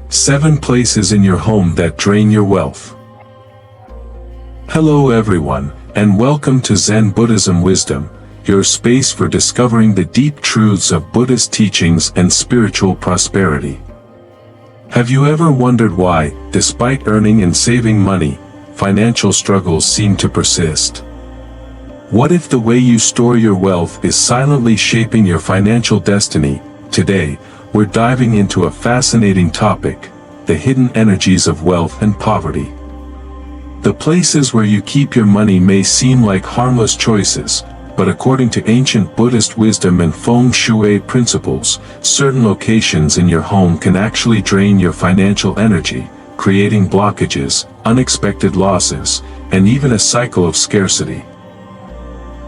7 places in your home that drain your wealth. Hello everyone, and welcome to Zen Buddhism Wisdom, your space for discovering the deep truths of Buddhist teachings and spiritual prosperity. Have you ever wondered why, despite earning and saving money, financial struggles seem to persist? What if the way you store your wealth is silently shaping your financial destiny? Today, we're diving into a fascinating topic: the hidden energies of wealth and poverty. The places where you keep your money may seem like harmless choices, but according to ancient Buddhist wisdom and feng shui principles, certain locations in your home can actually drain your financial energy, creating blockages, unexpected losses, and even a cycle of scarcity.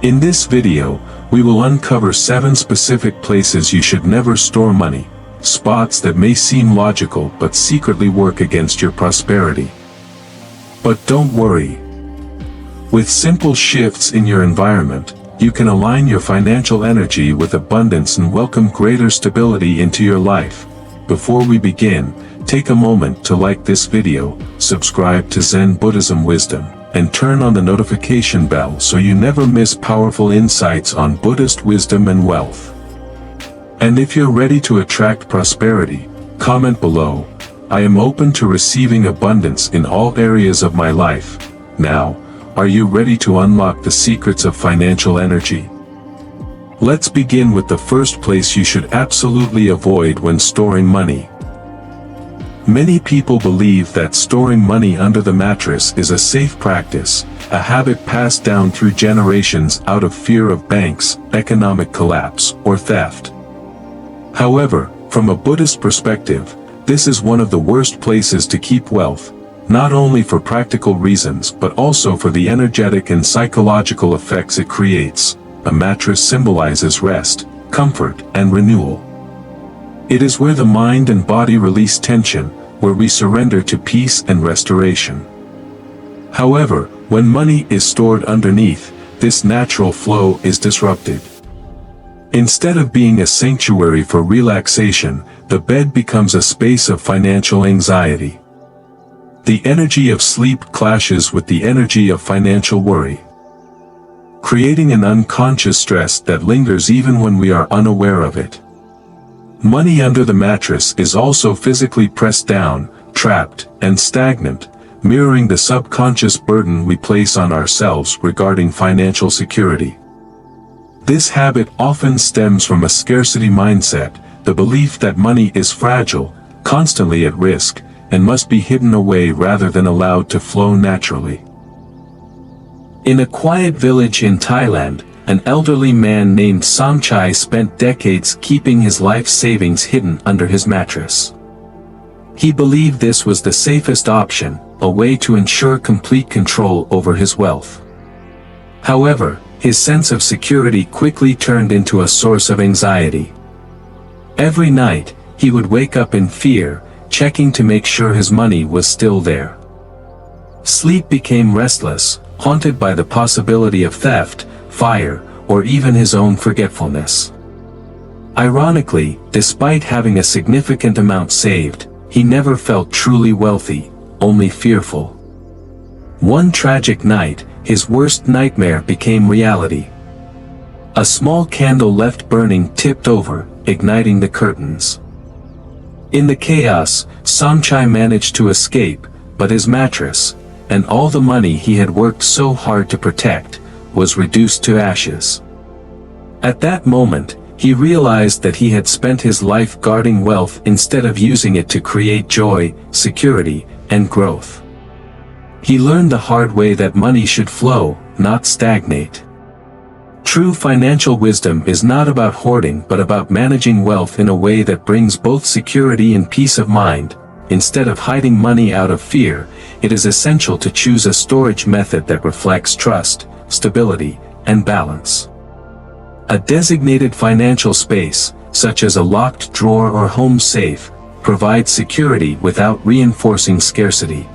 In this video, we will uncover 7 specific places you should never store money, spots that may seem logical but secretly work against your prosperity. But don't worry. With simple shifts in your environment, you can align your financial energy with abundance and welcome greater stability into your life. Before we begin, take a moment to like this video, subscribe to Zen Buddhism Wisdom, and turn on the notification bell so you never miss powerful insights on Buddhist wisdom and wealth. And if you're ready to attract prosperity, comment below. I am open to receiving abundance in all areas of my life. Now, are you ready to unlock the secrets of financial energy? Let's begin with the first place you should absolutely avoid when storing money. Many people believe that storing money under the mattress is a safe practice, a habit passed down through generations out of fear of banks, economic collapse, or theft. However, from a Buddhist perspective, this is one of the worst places to keep wealth, not only for practical reasons but also for the energetic and psychological effects it creates. A mattress symbolizes rest, comfort, and renewal. It is where the mind and body release tension, where we surrender to peace and restoration. However, when money is stored underneath, this natural flow is disrupted. Instead of being a sanctuary for relaxation, the bed becomes a space of financial anxiety. The energy of sleep clashes with the energy of financial worry, creating an unconscious stress that lingers even when we are unaware of it. Money under the mattress is also physically pressed down, trapped, and stagnant, mirroring the subconscious burden we place on ourselves regarding financial security. This habit often stems from a scarcity mindset, the belief that money is fragile, constantly at risk, and must be hidden away rather than allowed to flow naturally. In a quiet village in Thailand, an elderly man named Somchai spent decades keeping his life savings hidden under his mattress. He believed this was the safest option, a way to ensure complete control over his wealth. However, his sense of security quickly turned into a source of anxiety. Every night, he would wake up in fear, checking to make sure his money was still there. Sleep became restless, haunted by the possibility of theft, fire, or even his own forgetfulness. Ironically, despite having a significant amount saved, he never felt truly wealthy, only fearful. One tragic night, his worst nightmare became reality. A small candle left burning tipped over, igniting the curtains. In the chaos, Somchai managed to escape, but his mattress, and all the money he had worked so hard to protect, was reduced to ashes. At that moment, he realized that he had spent his life guarding wealth instead of using it to create joy, security, and growth. He learned the hard way that money should flow, not stagnate. True financial wisdom is not about hoarding but about managing wealth in a way that brings both security and peace of mind. Instead of hiding money out of fear, it is essential to choose a storage method that reflects trust, stability, and balance. A designated financial space, such as a locked drawer or home safe, provides security without reinforcing scarcity.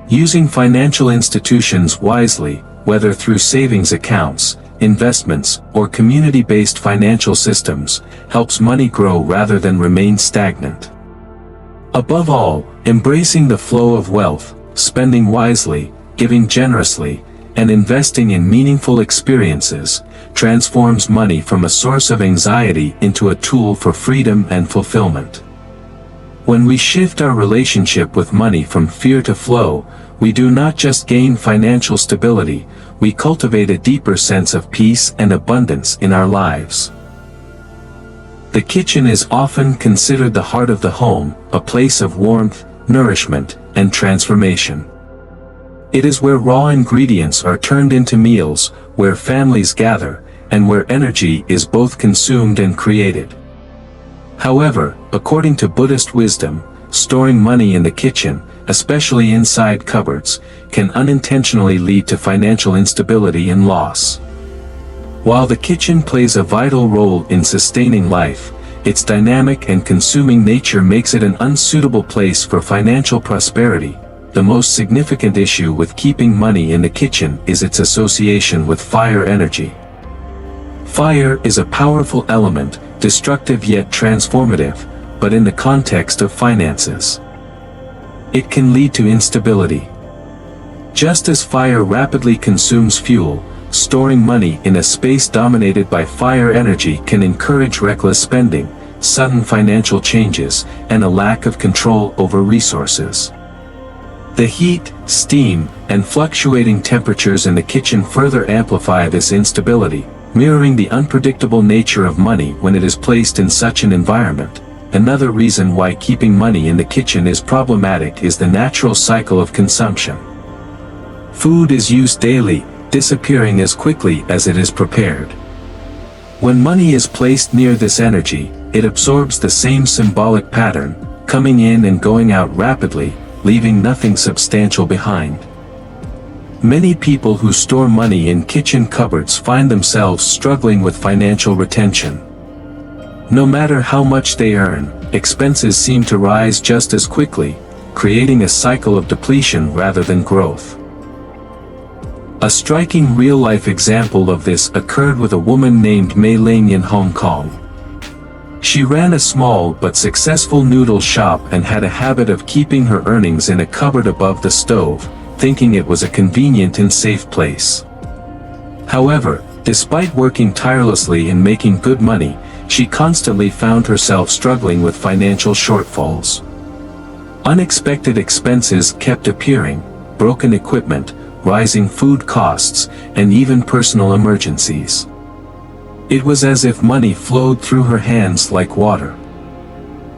Using financial institutions wisely, whether through savings accounts, investments, or community-based financial systems, helps money grow rather than remain stagnant. Above all, embracing the flow of wealth, spending wisely, giving generously, and investing in meaningful experiences, transforms money from a source of anxiety into a tool for freedom and fulfillment. When we shift our relationship with money from fear to flow, we do not just gain financial stability, we cultivate a deeper sense of peace and abundance in our lives. The kitchen is often considered the heart of the home, a place of warmth, nourishment, and transformation. It is where raw ingredients are turned into meals, where families gather, and where energy is both consumed and created. However, according to Buddhist wisdom, storing money in the kitchen, especially inside cupboards, can unintentionally lead to financial instability and loss. While the kitchen plays a vital role in sustaining life, its dynamic and consuming nature makes it an unsuitable place for financial prosperity. The most significant issue with keeping money in the kitchen is its association with fire energy. Fire is a powerful element, destructive yet transformative, but in the context of finances, it can lead to instability. Just as fire rapidly consumes fuel, storing money in a space dominated by fire energy can encourage reckless spending, sudden financial changes, and a lack of control over resources. The heat, steam, and fluctuating temperatures in the kitchen further amplify this instability, mirroring the unpredictable nature of money when it is placed in such an environment. Another reason why keeping money in the kitchen is problematic is the natural cycle of consumption. Food is used daily, disappearing as quickly as it is prepared. When money is placed near this energy, it absorbs the same symbolic pattern, coming in and going out rapidly, leaving nothing substantial behind. Many people who store money in kitchen cupboards find themselves struggling with financial retention. No matter how much they earn, expenses seem to rise just as quickly, creating a cycle of depletion rather than growth. A striking real-life example of this occurred with a woman named Mei Ling in Hong Kong. She ran a small but successful noodle shop and had a habit of keeping her earnings in a cupboard above the stove, thinking it was a convenient and safe place. However, despite working tirelessly and making good money, she constantly found herself struggling with financial shortfalls. Unexpected expenses kept appearing, broken equipment, rising food costs, and even personal emergencies. It was as if money flowed through her hands like water.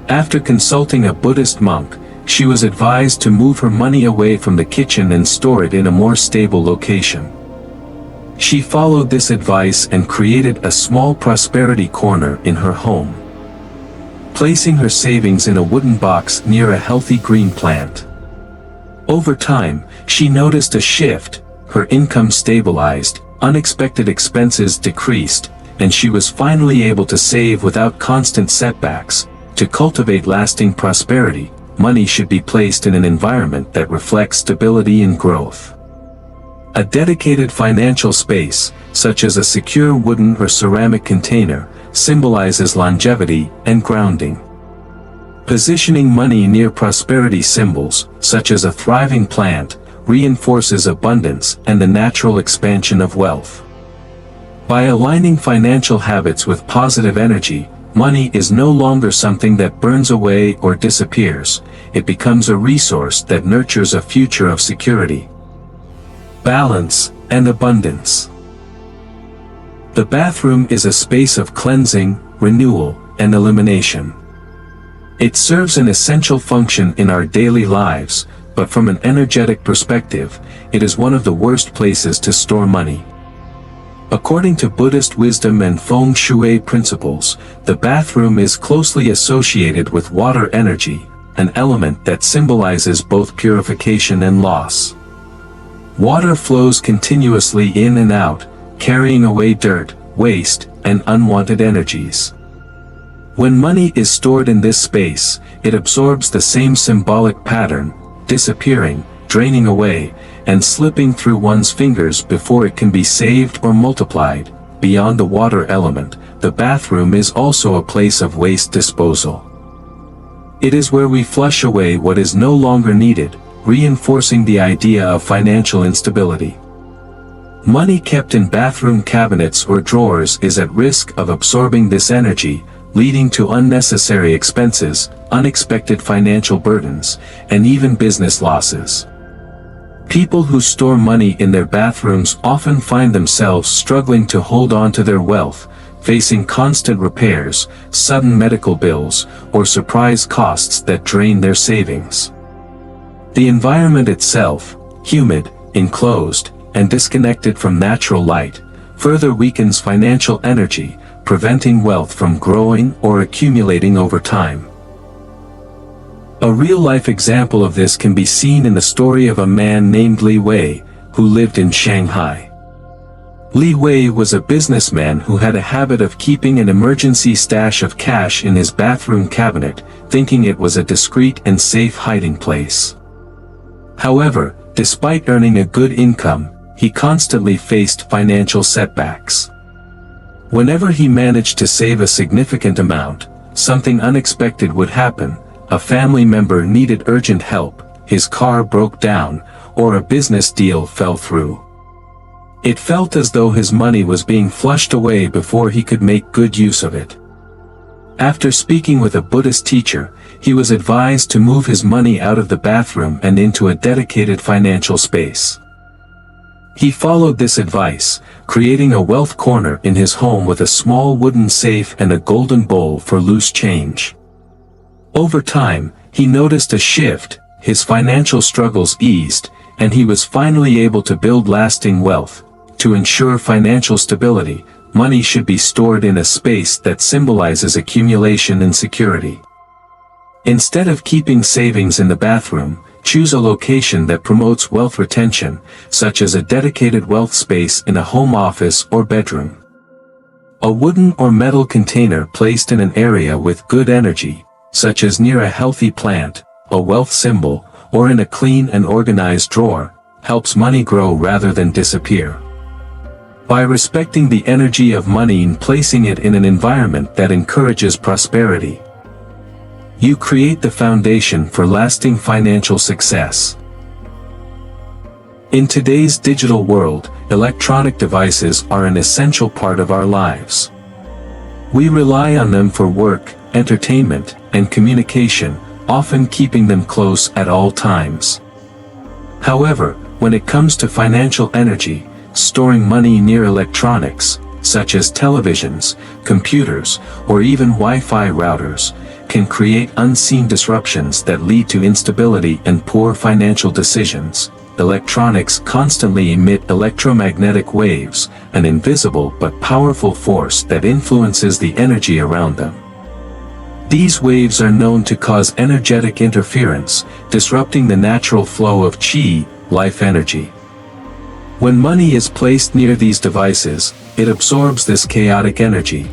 After consulting a Buddhist monk, she was advised to move her money away from the kitchen and store it in a more stable location. She followed this advice and created a small prosperity corner in her home, placing her savings in a wooden box near a healthy green plant. Over time, she noticed a shift, her income stabilized, unexpected expenses decreased, and she was finally able to save without constant setbacks. To cultivate lasting prosperity, money should be placed in an environment that reflects stability and growth. A dedicated financial space, such as a secure wooden or ceramic container, symbolizes longevity and grounding. Positioning money near prosperity symbols, such as a thriving plant, reinforces abundance and the natural expansion of wealth. By aligning financial habits with positive energy, money is no longer something that burns away or disappears. It becomes a resource that nurtures a future of security, balance, and abundance. The bathroom is a space of cleansing, renewal, and elimination. It serves an essential function in our daily lives, but from an energetic perspective, it is one of the worst places to store money. According to Buddhist wisdom and feng shui principles, the bathroom is closely associated with water energy, an element that symbolizes both purification and loss. Water flows continuously in and out, carrying away dirt, waste, and unwanted energies. When money is stored in this space, it absorbs the same symbolic pattern, disappearing, draining away, and slipping through one's fingers before it can be saved or multiplied. Beyond the water element, the bathroom is also a place of waste disposal. It is where we flush away what is no longer needed, reinforcing the idea of financial instability. Money kept in bathroom cabinets or drawers is at risk of absorbing this energy, leading to unnecessary expenses, unexpected financial burdens, and even business losses. People who store money in their bathrooms often find themselves struggling to hold on to their wealth, facing constant repairs, sudden medical bills, or surprise costs that drain their savings. The environment itself, humid, enclosed, and disconnected from natural light, further weakens financial energy, preventing wealth from growing or accumulating over time. A real-life example of this can be seen in the story of a man named Li Wei, who lived in Shanghai. Li Wei was a businessman who had a habit of keeping an emergency stash of cash in his bathroom cabinet, thinking it was a discreet and safe hiding place. However, despite earning a good income, he constantly faced financial setbacks. Whenever he managed to save a significant amount, something unexpected would happen. A family member needed urgent help, his car broke down, or a business deal fell through. It felt as though his money was being flushed away before he could make good use of it. After speaking with a Buddhist teacher, he was advised to move his money out of the bathroom and into a dedicated financial space. He followed this advice, creating a wealth corner in his home with a small wooden safe and a golden bowl for loose change. Over time, he noticed a shift, his financial struggles eased, and he was finally able to build lasting wealth. To ensure financial stability, money should be stored in a space that symbolizes accumulation and security. Instead of keeping savings in the bathroom, choose a location that promotes wealth retention, such as a dedicated wealth space in a home office or bedroom. A wooden or metal container placed in an area with good energy, such as near a healthy plant, a wealth symbol, or in a clean and organized drawer, helps money grow rather than disappear. By respecting the energy of money and placing it in an environment that encourages prosperity, you create the foundation for lasting financial success. In today's digital world, electronic devices are an essential part of our lives. We rely on them for work, entertainment, and communication, often keeping them close at all times. However, when it comes to financial energy, storing money near electronics, such as televisions, computers, or even Wi-Fi routers, can create unseen disruptions that lead to instability and poor financial decisions. Electronics constantly emit electromagnetic waves, an invisible but powerful force that influences the energy around them. These waves are known to cause energetic interference, disrupting the natural flow of qi, life energy. When money is placed near these devices, it absorbs this chaotic energy,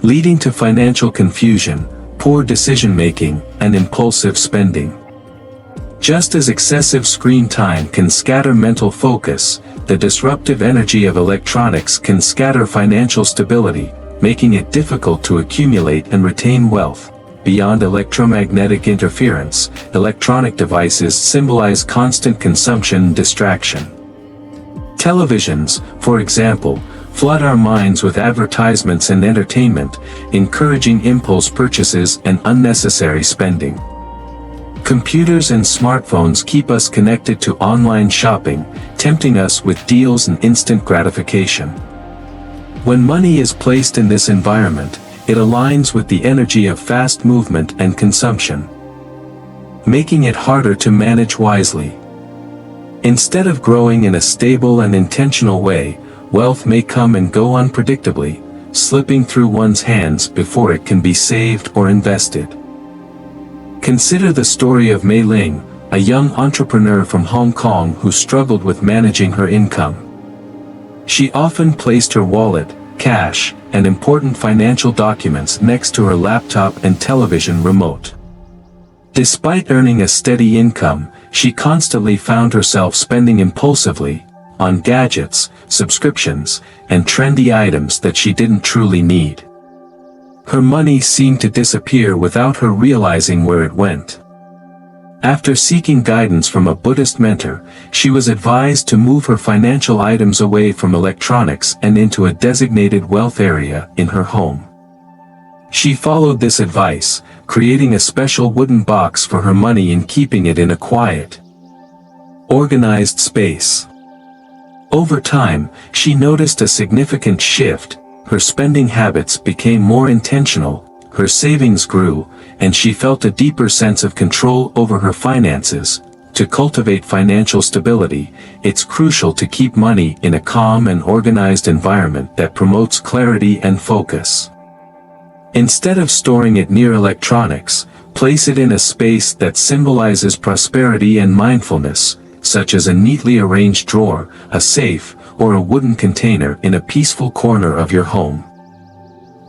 leading to financial confusion, poor decision-making, and impulsive spending. Just as excessive screen time can scatter mental focus, the disruptive energy of electronics can scatter financial stability, making it difficult to accumulate and retain wealth. Beyond electromagnetic interference, electronic devices symbolize constant consumption and distraction. Televisions, for example, flood our minds with advertisements and entertainment, encouraging impulse purchases and unnecessary spending. Computers and smartphones keep us connected to online shopping, tempting us with deals and instant gratification. When money is placed in this environment, it aligns with the energy of fast movement and consumption, making it harder to manage wisely. Instead of growing in a stable and intentional way, wealth may come and go unpredictably, slipping through one's hands before it can be saved or invested. Consider the story of Mei Ling, a young entrepreneur from Hong Kong who struggled with managing her income. She often placed her wallet, cash, and important financial documents next to her laptop and television remote. Despite earning a steady income, she constantly found herself spending impulsively on gadgets, subscriptions, and trendy items that she didn't truly need. Her money seemed to disappear without her realizing where it went. After seeking guidance from a Buddhist mentor, she was advised to move her financial items away from electronics and into a designated wealth area in her home. She followed this advice, creating a special wooden box for her money and keeping it in a quiet, organized space. Over time, she noticed a significant shift. Her spending habits became more intentional, her savings grew, and she felt a deeper sense of control over her finances. To cultivate financial stability, it's crucial to keep money in a calm and organized environment that promotes clarity and focus. Instead of storing it near electronics, place it in a space that symbolizes prosperity and mindfulness, such as a neatly arranged drawer, a safe, or a wooden container in a peaceful corner of your home.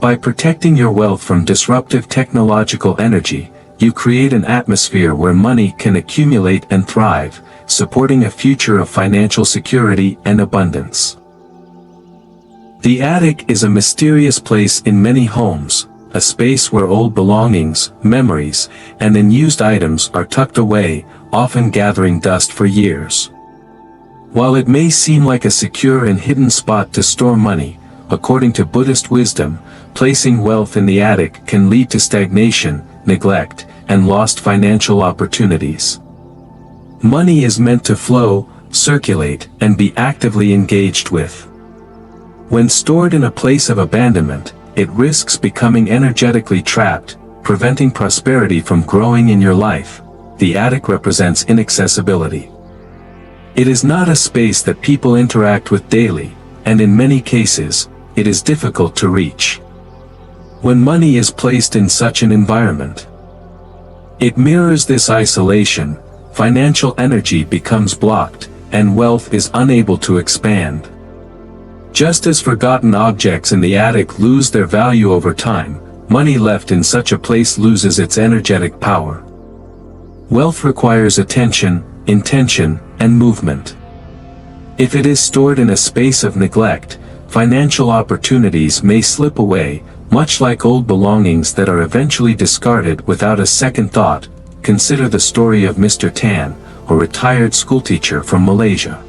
By protecting your wealth from disruptive technological energy, you create an atmosphere where money can accumulate and thrive, supporting a future of financial security and abundance. The attic is a mysterious place in many homes, a space where old belongings, memories, and unused items are tucked away, often gathering dust for years. While it may seem like a secure and hidden spot to store money, according to Buddhist wisdom, placing wealth in the attic can lead to stagnation, neglect, and lost financial opportunities. Money is meant to flow, circulate, and be actively engaged with. When stored in a place of abandonment, it risks becoming energetically trapped, preventing prosperity from growing in your life. The attic represents inaccessibility. It is not a space that people interact with daily, and in many cases, it is difficult to reach. When money is placed in such an environment, it mirrors this isolation. Financial energy becomes blocked, and wealth is unable to expand. Just as forgotten objects in the attic lose their value over time, money left in such a place loses its energetic power. Wealth requires attention, intention, and movement. If it is stored in a space of neglect, financial opportunities may slip away, much like old belongings that are eventually discarded without a second thought. Consider the story of Mr. Tan, a retired schoolteacher from Malaysia.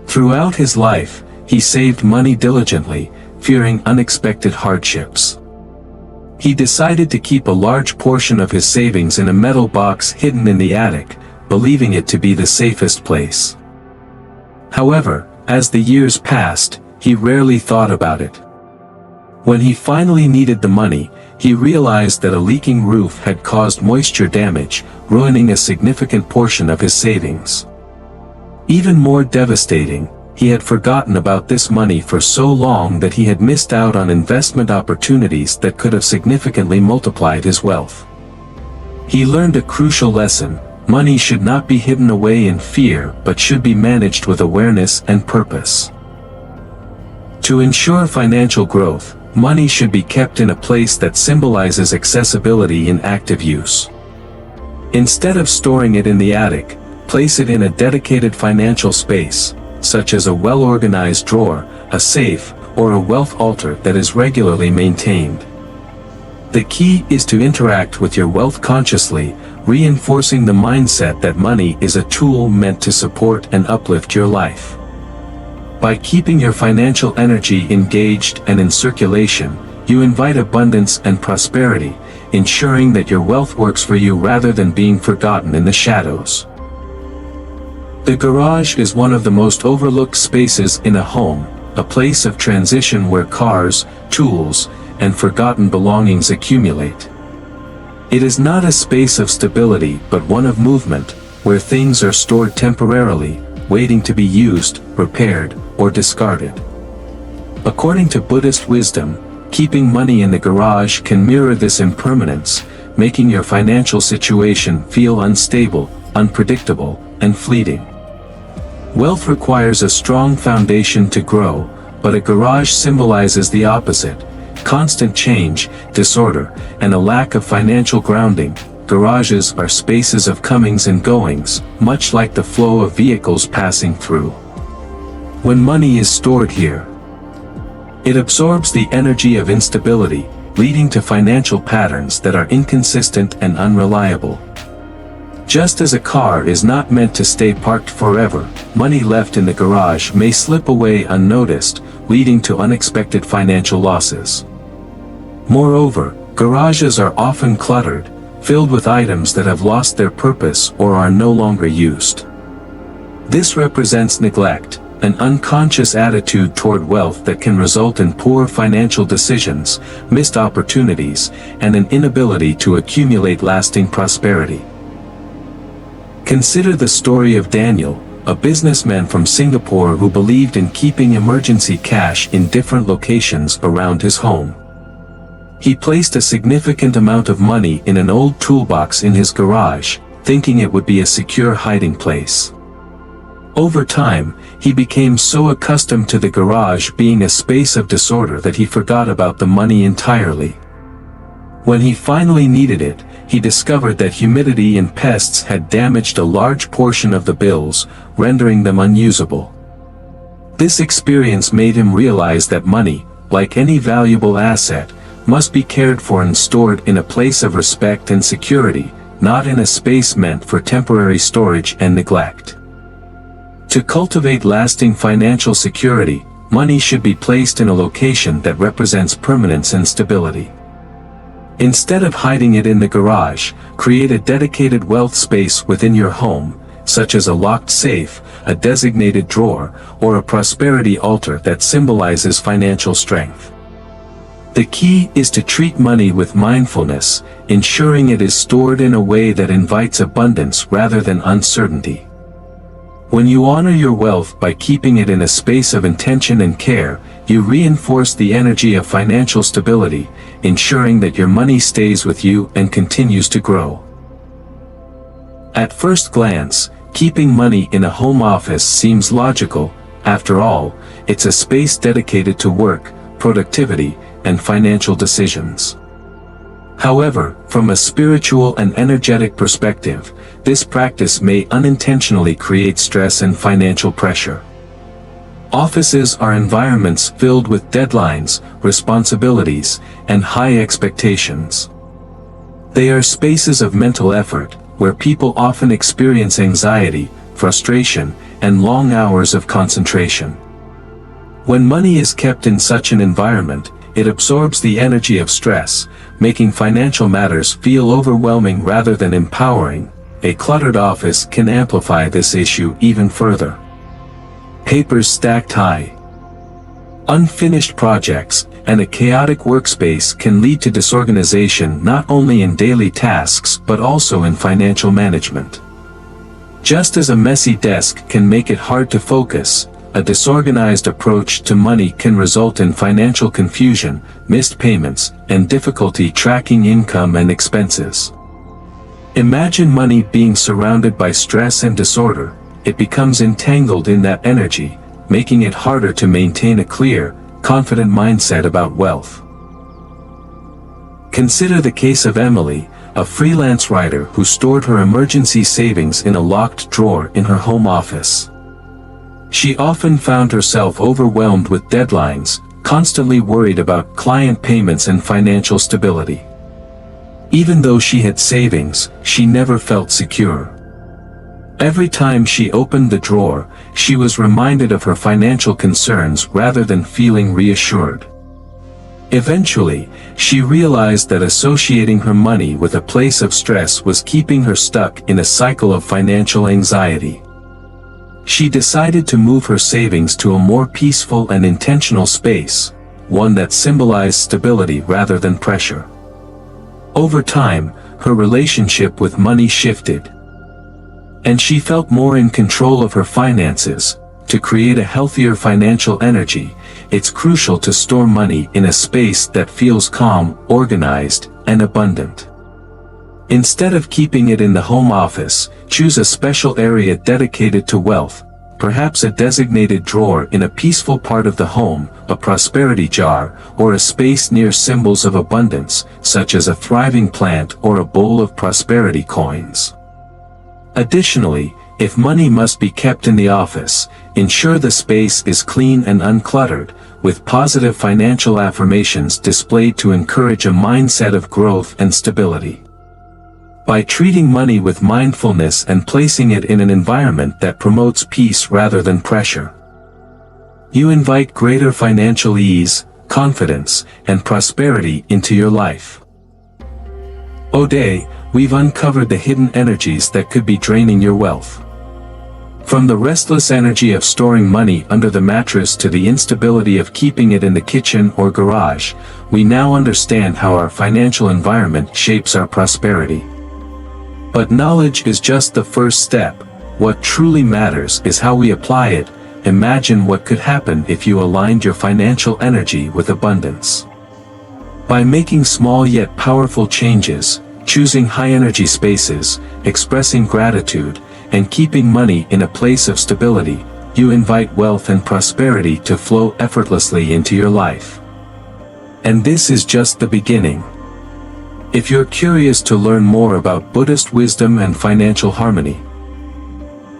Throughout his life, he saved money diligently, fearing unexpected hardships. He decided to keep a large portion of his savings in a metal box hidden in the attic, believing it to be the safest place. However, as the years passed, he rarely thought about it. When he finally needed the money, he realized that a leaking roof had caused moisture damage, ruining a significant portion of his savings. Even more devastating, he had forgotten about this money for so long that he had missed out on investment opportunities that could have significantly multiplied his wealth. He learned a crucial lesson: money should not be hidden away in fear but should be managed with awareness and purpose. To ensure financial growth, money should be kept in a place that symbolizes accessibility in active use. Instead of storing it in the attic, place it in a dedicated financial space, such as a well-organized drawer, a safe, or a wealth altar that is regularly maintained. The key is to interact with your wealth consciously, reinforcing the mindset that money is a tool meant to support and uplift your life. By keeping your financial energy engaged and in circulation, you invite abundance and prosperity, ensuring that your wealth works for you rather than being forgotten in the shadows. The garage is one of the most overlooked spaces in a home, a place of transition where cars, tools, and forgotten belongings accumulate. It is not a space of stability but one of movement, where things are stored temporarily, waiting to be used, repaired, or discarded. According to Buddhist wisdom, keeping money in the garage can mirror this impermanence, making your financial situation feel unstable, unpredictable, and fleeting. Wealth requires a strong foundation to grow, but a garage symbolizes the opposite: constant change, disorder, and a lack of financial grounding. Garages are spaces of comings and goings, much like the flow of vehicles passing through. When money is stored here, it absorbs the energy of instability, leading to financial patterns that are inconsistent and unreliable. Just as a car is not meant to stay parked forever, money left in the garage may slip away unnoticed, leading to unexpected financial losses. Moreover, garages are often cluttered, filled with items that have lost their purpose or are no longer used. This represents neglect, an unconscious attitude toward wealth that can result in poor financial decisions, missed opportunities, and an inability to accumulate lasting prosperity. Consider the story of Daniel, a businessman from Singapore who believed in keeping emergency cash in different locations around his home. He placed a significant amount of money in an old toolbox in his garage, thinking it would be a secure hiding place. Over time, he became so accustomed to the garage being a space of disorder that he forgot about the money entirely. When he finally needed it, he discovered that humidity and pests had damaged a large portion of the bills, rendering them unusable. This experience made him realize that money, like any valuable asset, must be cared for and stored in a place of respect and security, not in a space meant for temporary storage and neglect. To cultivate lasting financial security, money should be placed in a location that represents permanence and stability. Instead of hiding it in the garage, create a dedicated wealth space within your home, such as a locked safe, a designated drawer, or a prosperity altar that symbolizes financial strength. The key is to treat money with mindfulness, ensuring it is stored in a way that invites abundance rather than uncertainty. When you honor your wealth by keeping it in a space of intention and care, you reinforce the energy of financial stability, ensuring that your money stays with you and continues to grow. At first glance, keeping money in a home office seems logical. After all, it's a space dedicated to work, productivity, and financial decisions. However, from a spiritual and energetic perspective, this practice may unintentionally create stress and financial pressure. Offices are environments filled with deadlines, responsibilities, and high expectations. They are spaces of mental effort, where people often experience anxiety, frustration, and long hours of concentration. When money is kept in such an environment, it absorbs the energy of stress, making financial matters feel overwhelming rather than empowering. A cluttered office can amplify this issue even further. Papers stacked high, unfinished projects, and a chaotic workspace can lead to disorganization not only in daily tasks but also in financial management. Just as a messy desk can make it hard to focus, a disorganized approach to money can result in financial confusion, missed payments, and difficulty tracking income and expenses. Imagine money being surrounded by stress and disorder. It becomes entangled in that energy, making it harder to maintain a clear, confident mindset about wealth. Consider the case of Emily, a freelance writer who stored her emergency savings in a locked drawer in her home office. She often found herself overwhelmed with deadlines, constantly worried about client payments and financial stability. Even though she had savings, she never felt secure. Every time she opened the drawer, she was reminded of her financial concerns rather than feeling reassured. Eventually, she realized that associating her money with a place of stress was keeping her stuck in a cycle of financial anxiety. She decided to move her savings to a more peaceful and intentional space, one that symbolized stability rather than pressure. Over time, her relationship with money shifted, and she felt more in control of her finances. To create a healthier financial energy, it's crucial to store money in a space that feels calm, organized, and abundant. Instead of keeping it in the home office, choose a special area dedicated to wealth, perhaps a designated drawer in a peaceful part of the home, a prosperity jar, or a space near symbols of abundance, such as a thriving plant or a bowl of prosperity coins. Additionally, if money must be kept in the office, ensure the space is clean and uncluttered, with positive financial affirmations displayed to encourage a mindset of growth and stability. By treating money with mindfulness and placing it in an environment that promotes peace rather than pressure, you invite greater financial ease, confidence, and prosperity into your life. Today, we've uncovered the hidden energies that could be draining your wealth. From the restless energy of storing money under the mattress to the instability of keeping it in the kitchen or garage, we now understand how our financial environment shapes our prosperity. But knowledge is just the first step. What truly matters is how we apply it. Imagine what could happen if you aligned your financial energy with abundance. By making small yet powerful changes, choosing high-energy spaces, expressing gratitude, and keeping money in a place of stability, you invite wealth and prosperity to flow effortlessly into your life. And this is just the beginning. If you're curious to learn more about Buddhist wisdom and financial harmony,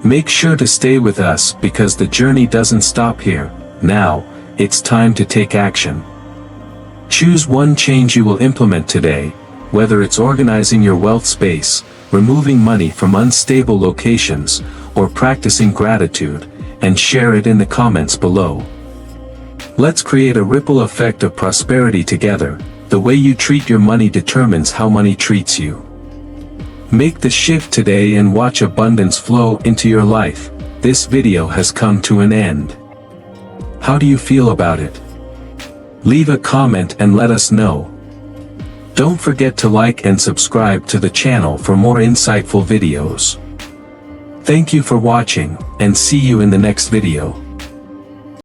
make sure to stay with us because the journey doesn't stop here. Now, it's time to take action. Choose one change you will implement today, whether it's organizing your wealth space, removing money from unstable locations, or practicing gratitude, and share it in the comments below. Let's create a ripple effect of prosperity together. The way you treat your money determines how money treats you. Make the shift today and watch abundance flow into your life. This video has come to an end. How do you feel about it? Leave a comment and let us know. Don't forget to like and subscribe to the channel for more insightful videos. Thank you for watching, and see you in the next video.